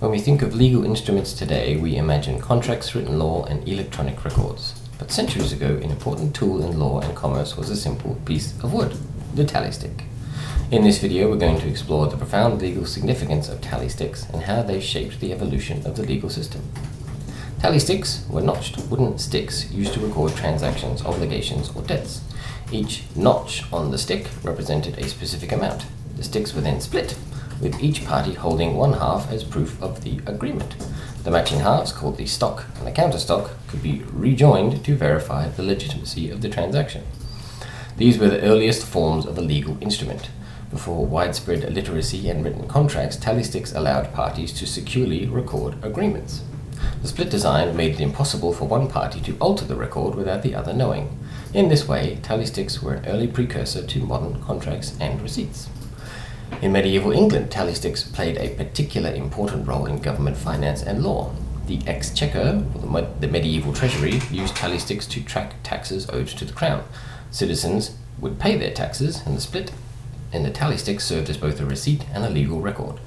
When we think of legal instruments today, we imagine contracts, written law, and electronic records. But centuries ago, an important tool in law and commerce was a simple piece of wood, the tally stick. In this video, we're going to explore the profound legal significance of tally sticks and how they shaped the evolution of the legal system. Tally sticks were notched wooden sticks used to record transactions, obligations, or debts. Each notch on the stick represented a specific amount. The sticks were then split, with each party holding one half as proof of the agreement. The matching halves, called the stock and the counterstock, could be rejoined to verify the legitimacy of the transaction. These were the earliest forms of a legal instrument. Before widespread literacy and written contracts, tally sticks allowed parties to securely record agreements. The split design made it impossible for one party to alter the record without the other knowing. In this way, tally sticks were an early precursor to modern contracts and receipts. In medieval England, tally sticks played a particularly important role in government finance and law. The exchequer, or the medieval treasury, used tally sticks to track taxes owed to the crown. Citizens would pay their taxes, and the split in the tally stick served as both a receipt and a legal record.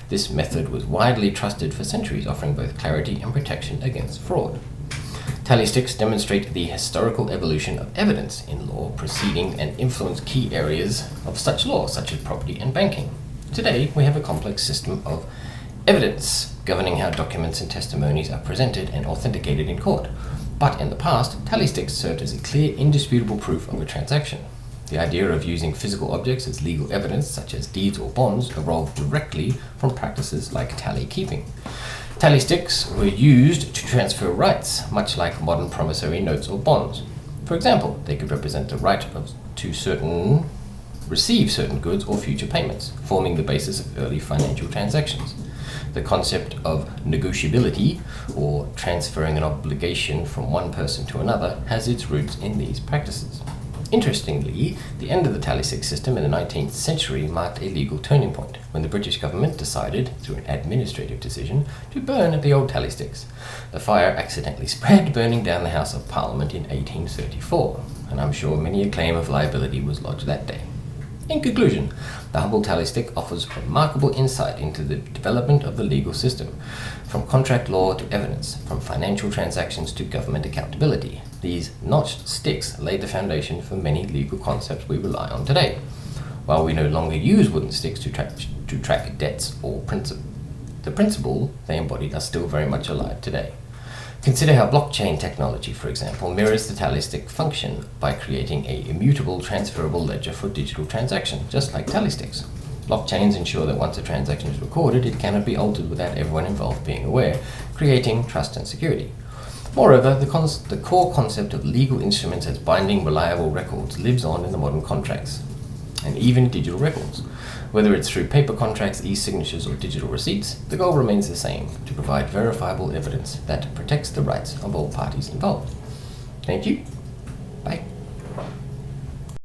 This method was widely trusted for centuries, offering both clarity and protection against fraud. Tally sticks demonstrate the historical evolution of evidence in law proceeding and influence key areas of such law, such as property and banking. Today, we have a complex system of evidence governing how documents and testimonies are presented and authenticated in court. But in the past, tally sticks served as a clear, indisputable proof of a transaction. The idea of using physical objects as legal evidence, such as deeds or bonds, evolved directly from practices like tally keeping. Tally sticks were used to transfer rights, much like modern promissory notes or bonds. For example, they could represent the right to receive certain goods or future payments, forming the basis of early financial transactions. The concept of negotiability, or transferring an obligation from one person to another, has its roots in these practices. Interestingly, the end of the tally stick system in the 19th century marked a legal turning point when the British government decided, through an administrative decision, to burn the old tally sticks. The fire accidentally spread, burning down the House of Parliament in 1834, and I'm sure many a claim of liability was lodged that day. In conclusion, the humble tally stick offers remarkable insight into the development of the legal system, from contract law to evidence, from financial transactions to government accountability. These notched sticks laid the foundation for many legal concepts we rely on today. While we no longer use wooden sticks to track debts or the principle they embodied are still very much alive today. Consider how blockchain technology, for example, mirrors the tally stick function by creating an immutable, transferable ledger for digital transactions, just like tally sticks. Blockchains ensure that once a transaction is recorded, it cannot be altered without everyone involved being aware, creating trust and security. Moreover, the core concept of legal instruments as binding, reliable records lives on in the modern contracts, and even digital records. Whether it's through paper contracts, e-signatures, or digital receipts, the goal remains the same: to provide verifiable evidence that protects the rights of all parties involved. Thank you. Bye.